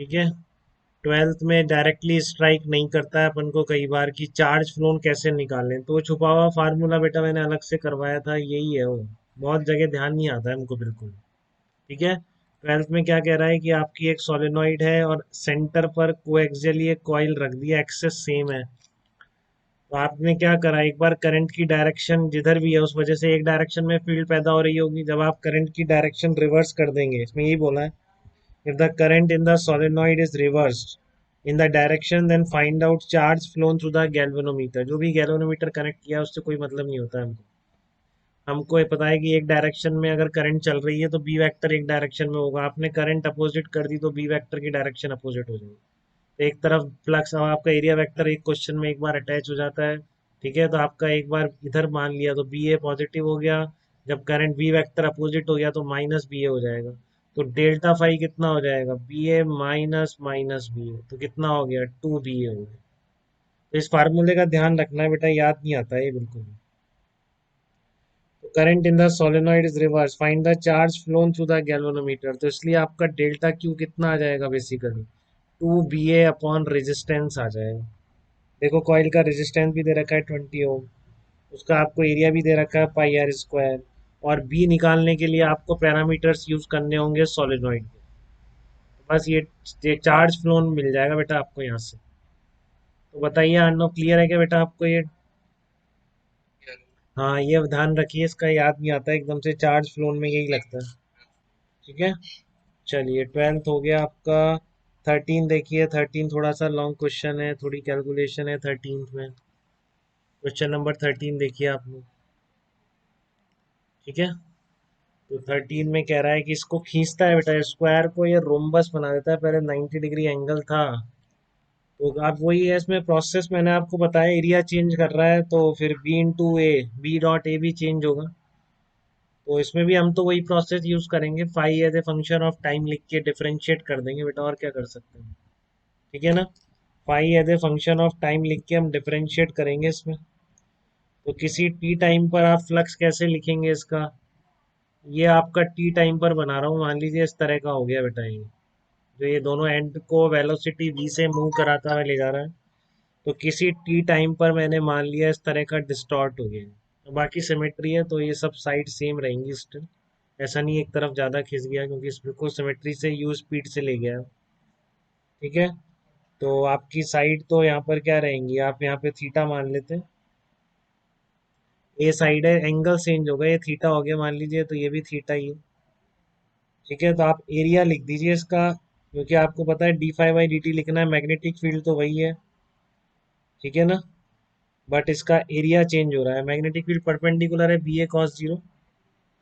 ठीक है। ट्वेल्थ में डायरेक्टली स्ट्राइक नहीं करता है अपन को कई बार कि चार्ज फ्लोन कैसे निकालें, तो वो छुपा हुआ फार्मूला बेटा मैंने अलग से करवाया था, यही है वो। बहुत जगह ध्यान नहीं आता है हमको बिल्कुल। ठीक है। ट्वेल्थ में क्या कह रहा है कि आपकी एक सोलेनॉइड है और सेंटर पर कोएक्सियली एक कॉइल रख दिया, एक्सेस सेम है। तो आपने क्या करा, एक बार करंट की डायरेक्शन जिधर भी है उस वजह से एक डायरेक्शन में फील्ड पैदा हो रही होगी, जब आप करंट की डायरेक्शन रिवर्स कर देंगे, इसमें यही बोला है, if the current in the solenoid is reversed in the direction then find out charge flown through the galvanometer। जो भी गैल्वेनोमीटर कनेक्ट किया है उससे कोई मतलब नहीं होता है हमको। हमको ये पता है कि एक डायरेक्शन में अगर करंट चल रही है तो बी वेक्टर एक डायरेक्शन में होगा, आपने करंट अपोजिट कर दी तो बी वेक्टर की डायरेक्शन अपोजिट हो जाएगी। तो एक तरफ फ्लक्स, अब आपका एरिया वेक्टर एक क्वेश्चन में एक बार अटैच हो जाता है। ठीक है, तो आपका एक बार इधर मान लिया तो बी ए पॉजिटिव हो गया, जब करंट बी वेक्टर अपोजिट हो गया तो माइनस बी ए हो जाएगा। तो डेल्टा फाई कितना हो जाएगा, बी ए माइनस माइनस बी ए, तो कितना हो गया, टू बी ए हो गया। तो इस फार्मूले का ध्यान रखना है बेटा, याद नहीं आता है ये बिल्कुल भी। तो current in the solenoid is reverse, find the charge flown through the galvanometer, तो इसलिए आपका डेल्टा क्यू कितना आ जाएगा basically, two B A upon resistance आ जाएगा। देखो कॉइल का रेजिस्टेंस भी दे रखा है 20 ओम, उसका आपको एरिया भी दे रखा है पाई आर स्क्वायर, और बी निकालने के लिए आपको पैरामीटर्स यूज करने होंगे सोलिनॉइड के। तो बस ये चार्ज फ्लोन मिल जाएगा बेटा आपको यहाँ से। तो बताइए अन्नो, क्लियर है क्या बेटा आपको ये? हाँ, ये ध्यान रखिए, इसका याद नहीं आता एकदम से, चार्ज फ्लोन में यही लगता है। ठीक है। चलिए ट्वेल्थ हो गया आपका। 13 देखिए, 13 थोड़ा सा लॉन्ग क्वेश्चन है, थोड़ी कैलकुलेशन है 13 में। क्वेश्चन नंबर 13 देखिए आप लोग। ठीक है। तो 13 में कह रहा है कि इसको खींचता है बेटा, स्क्वायर को ये रोम्बस बना देता है, पहले 90 डिग्री एंगल था। तो आप वही है, इसमें प्रोसेस मैंने आपको बताया, एरिया चेंज कर रहा है तो फिर B into A, B dot A भी चेंज होगा। तो इसमें भी हम तो वही प्रोसेस यूज करेंगे, phi as a function of time लिख के डिफरेंशिएट कर देंगे बेटा, और क्या कर सकते हैं। ठीक है ना। Phi as a function of time लिख के हम डिफरेंशिएट करेंगे इसमें। तो किसी टी टाइम पर आप फ्लक्स कैसे लिखेंगे इसका, ये आपका टी टाइम पर बना रहा हूँ, मान लीजिए इस तरह का हो गया बेटा ये, जो ये दोनों एंड को वेलोसिटी v से मूव कराता हुआ ले जा रहा है। तो किसी टी टाइम पर मैंने मान लिया इस तरह का डिस्टॉर्ट हो गया है। तो बाकी सिमेट्री है तो ये सब साइड सेम रहेंगी स्टिल, ऐसा नहीं एक तरफ ज़्यादा खिंच गया, क्योंकि इसमें को सिमेट्री से यू स्पीड से ले गया है। ठीक है। तो आपकी साइड तो यहाँ पर क्या रहेंगी, आप यहाँ पे थीटा मान लेते हैं, ए साइड है, एंगल चेंज हो गया, ये थीटा हो गया मान लीजिए, तो ये भी थीटा ही है। ठीक है, तो आप एरिया लिख दीजिए इसका, क्योंकि आपको पता है d phi by D t लिखना है, मैग्नेटिक फील्ड तो वही है। ठीक है ना। बट इसका एरिया चेंज हो रहा है, मैग्नेटिक फील्ड परपेंडिकुलर है बी ए कॉस जीरो,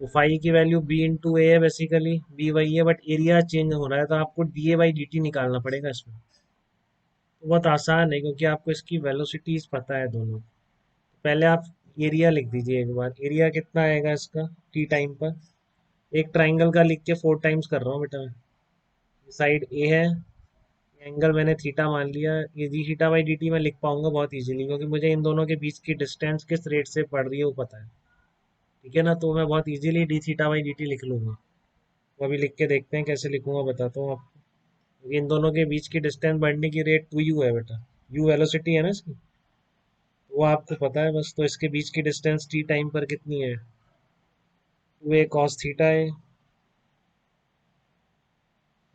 तो फाई की वैल्यू बी इंटू ए है, बेसिकली बी वही है बट एरिया चेंज हो रहा है, तो आपको D A by D T निकालना पड़ेगा इसमें। तो बहुत आसान है, क्योंकि आपको इसकी वेलोसिटीज पता है दोनों। पहले आप एरिया लिख दीजिए एक बार, एरिया कितना आएगा इसका टी टाइम पर। एक ट्राइंगल का लिख के 4 टाइम्स कर रहा हूँ बेटा मैं। साइड ए है, एंगल मैंने थीटा मान लिया, ये d theta by D T मैं लिख पाऊंगा बहुत इजीली, क्योंकि मुझे इन दोनों के बीच की डिस्टेंस किस रेट से पड़ रही है वो पता है। ठीक है ना, तो मैं बहुत easily D theta by D T लिख लूंगा। तो अभी लिख के देखते हैं कैसे लिखूंगा, बताता हूँ आपको। क्योंकि इन दोनों के बीच की डिस्टेंस बढ़ने की रेट टू यू है बेटा, यू वेलोसिटी है ना इसकी, तो वो आपको पता है बस। तो इसके बीच की डिस्टेंस टी टाइम पर कितनी है, टू ए कॉस थीटा है।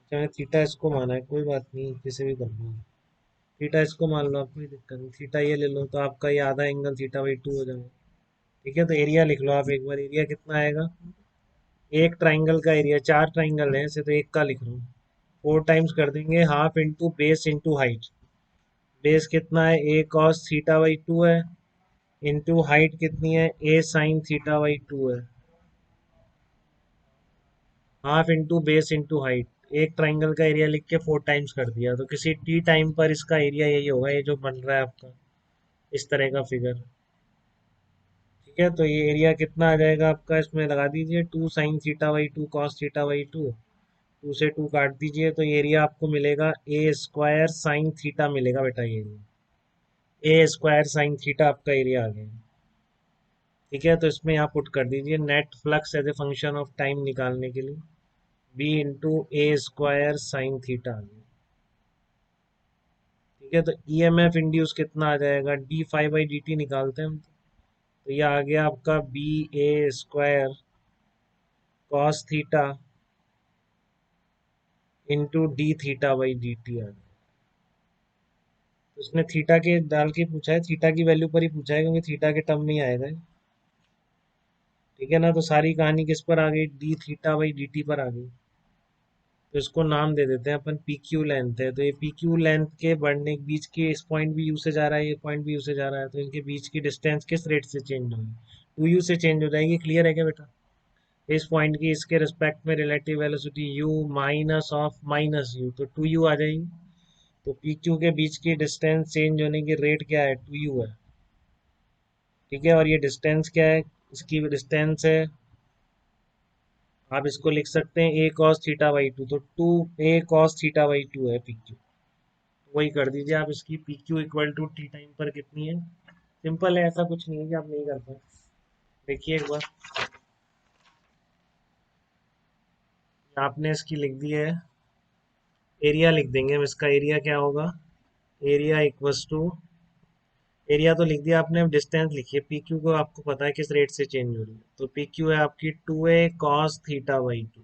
अच्छा, मैंने थीटा इसको माना है, कोई बात नहीं, किसी भी कर लो। थीटा इसको मान लो आप, कोई दिक्कत नहीं, थीटा ये ले लो, तो आपका ये आधा एंगल थीटा बाई टू हो जाएगा। ठीक है, तो एरिया लिख लो आप एक बार, एरिया कितना आएगा, एक ट्राइंगल का एरिया, चार ट्राइंगल है ऐसे, तो एक का लिख रहा हूँ, 4 टाइम्स कर देंगे, half into base into height. Base कितना है, ए कॉस थीटा बाई टू है, इंटू हाइट कितनी है, ए साइन थीटा बाई टू है। Half into base into height, एक ट्राइंगल का एरिया लिख के 4 टाइम्स कर दिया, तो किसी टी टाइम पर इसका एरिया यही होगा, ये जो बन रहा है आपका इस तरह का फिगर। ठीक है, तो ये एरिया कितना आ जाएगा आपका, इसमें लगा दीजिए, two sine theta by two cos theta by two, two से टू काट दीजिए, तो ये एरिया आपको मिलेगा ए स्क्वायर साइन थीटा मिलेगा बेटा, ये ए स्क्वायर साइन थीटा आपका एरिया आ गया। ठीक है, तो इसमें यहाँ पुट कर दीजिए net flux as a function of time निकालने के लिए, B into A square sine theta आ गया। ठीक है, तो ईएमएफ इंड्यूस कितना आ जाएगा, d five by D t निकालते हैं हम। तो ये आ गया आपका B A square cos theta into d theta by D T आ गया। तो उसने थीटा के डाल के पूछा है, थीटा की वैल्यू पर ही पूछा है क्योंकि थीटा के टर्म में ही आएगा ये। ठीक है ना, तो सारी कहानी किस पर आ गई, D theta by D T पर आ गई। तो इसको नाम दे देते हैं अपन, पी क्यू लेंथ है, तो ये पी क्यू लेंथ के बढ़ने के बीच के इस पॉइंट भी यू से जा रहा है, ये पॉइंट भी यू से जा रहा है, तो इनके बीच की डिस्टेंस किस रेट से चेंज होगी, टू यू से चेंज हो जाएगी। क्लियर है क्या बेटा? इस पॉइंट की इसके रिस्पेक्ट में relative velocity u minus of minus you, तो टू यू आ जाएगी। तो पी क्यू के बीच की डिस्टेंस चेंज होने की रेट क्या है, टू यू है। ठीक है, और ये डिस्टेंस क्या है, इसकी डिस्टेंस है, आप इसको लिख सकते हैं A cos theta by two, तो two A cos theta by two है पी क्यू। वही कर दीजिए आप, इसकी P Q equal to t time पर कितनी है। सिंपल है, ऐसा कुछ नहीं है कि आप नहीं कर पाए। देखिए एक बार, आपने इसकी लिख दी है, एरिया लिख देंगे हम, इसका एरिया क्या होगा, एरिया इक्वल्स टू, एरिया तो लिख दिया आपने, अब डिस्टेंस लिखिए, पी क्यू को आपको पता है किस रेट से चेंज हो रही है, तो पी क्यू है आपकी two A cos theta by two.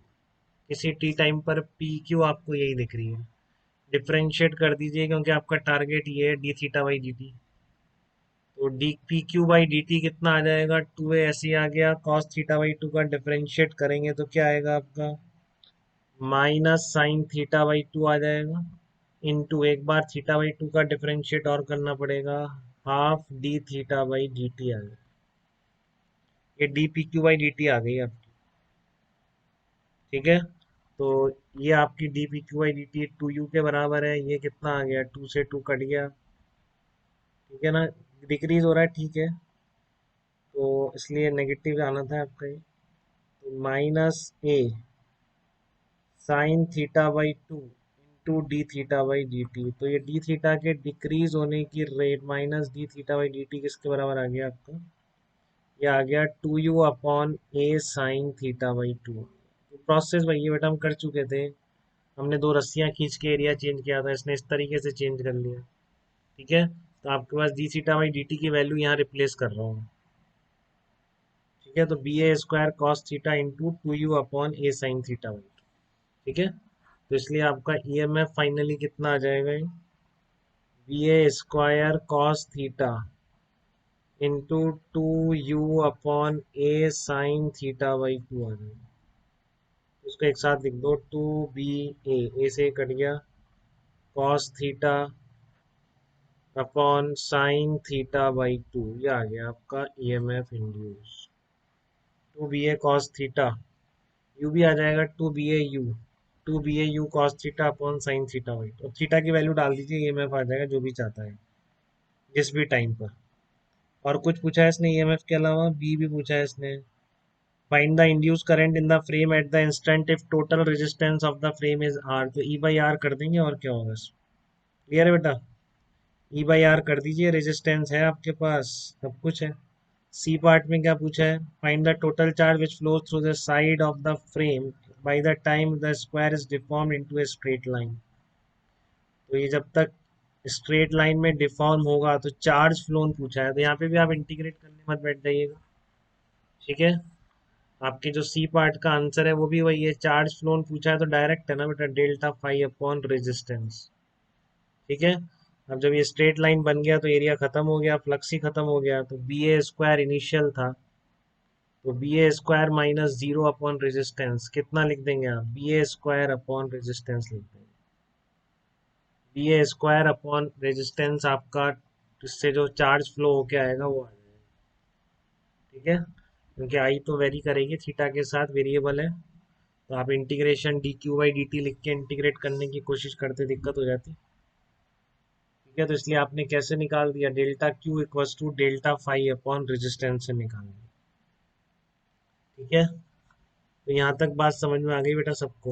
किसी टी टाइम पर पी क्यू आपको यही दिख रही है, डिफ्रेंशिएट कर दीजिए क्योंकि आपका टारगेट ये है D theta by D T. तो D P Q by D T कितना आ जाएगा, टू ए ऐसे आ गया, कॉस थीटा बाई टू का डिफ्रेंशिएट करेंगे तो क्या आएगा आपका, minus sine theta by two आ जाएगा, इनटू एक बार थीटा बाई टू का डिफरेंशिएट और करना पड़ेगा, half D theta by D T आ गया। ये D P Q by D T आ गई आपकी। ठीक है, तो ये आपकी d P Q by D t two u के बराबर है, ये कितना आ गया, टू से टू कट गया। ठीक है ना, डिक्रीज हो रहा है, ठीक है, तो इसलिए नेगेटिव आना था आपका ये, तो minus A sine theta by two into d theta by D T. तो ये डी थीटा के डिक्रीज होने की rate minus d theta by D t किसके बराबर आ गया आपका, ये आ गया two you upon A sine theta by two. Process वही है बेटा, हम कर चुके थे, हमने दो रस्सियां खींच के एरिया चेंज किया था, इसने इस तरीके से चेंज कर लिया। ठीक है, तो आपके पास D theta by D T की वैल्यू यहाँ रिप्लेस कर रहा हूँ। ठीक है, तो B A square cos theta into two you upon A sine theta by two. ठीक है, तो इसलिए आपका ई एम एफ फाइनली कितना आ जाएगा, B A square cos theta into two you upon A sine theta by two आ जाएगा। उसको एक साथ लिख दो, टू बी ए से कट गया, cos theta upon sine theta by two, ये आ गया आपका E M F induce. Two B A cos theta, u भी आ जाएगा, two B A u, two B A u cos theta upon sine theta by two. Theta की value डाल दीजिए, ई एम एफ आ जाएगा जो भी चाहता है जिस भी टाइम पर। और कुछ पूछा है इसने ई एम एफ के अलावा, बी भी पूछा है इसने, find the induce current in the frame at the instant if total resistance of the frame is R. तो ई बाई आर कर देंगे, और क्या होगा। क्लियर है बेटा, ई बाई आर कर दीजिए, रेजिस्टेंस है आपके पास, सब कुछ है। सी पार्ट में क्या पूछा है, find the total charge which flows through the side of the frame by the time the square is deformed into a straight line. तो ये जब तक स्ट्रेट लाइन में डिफॉर्म होगा तो चार्ज फ्लोन पूछा है, तो यहाँ पे भी आप इंटीग्रेट करने मत बैठ जाइएगा। ठीक है, आपके जो सी पार्ट का आंसर है वो भी वही है, चार्ज फ्लोन पूछा है तो डायरेक्ट है ना बेटा, डेल्टा फाई अपॉन रेजिस्टेंस। ठीक है, अब जब ये स्ट्रेट लाइन बन गया तो एरिया खत्म हो गया, फ्लक्स ही खत्म हो गया, तो बी ए स्क्वायर इनिशियल था, तो B A square minus zero upon resistance कितना लिख देंगे आप, B A square upon resistance लिख देंगे। B A square upon resistance आपका, इससे जो चार्ज फ्लो होके आएगा वो आ जाएगा। ठीक है, क्योंकि आई तो वेरी करेगी थीटा के साथ, वेरिएबल है, तो आप integration D Q by D T लिख के इंटीग्रेट करने की कोशिश करते, दिक्कत हो जाती। ठीक है, तो इसलिए आपने कैसे निकाल दिया, delta Q equals to delta phi upon resistance से निकाल दिया। ठीक है, तो यहाँ तक बात समझ में आ गई बेटा सबको।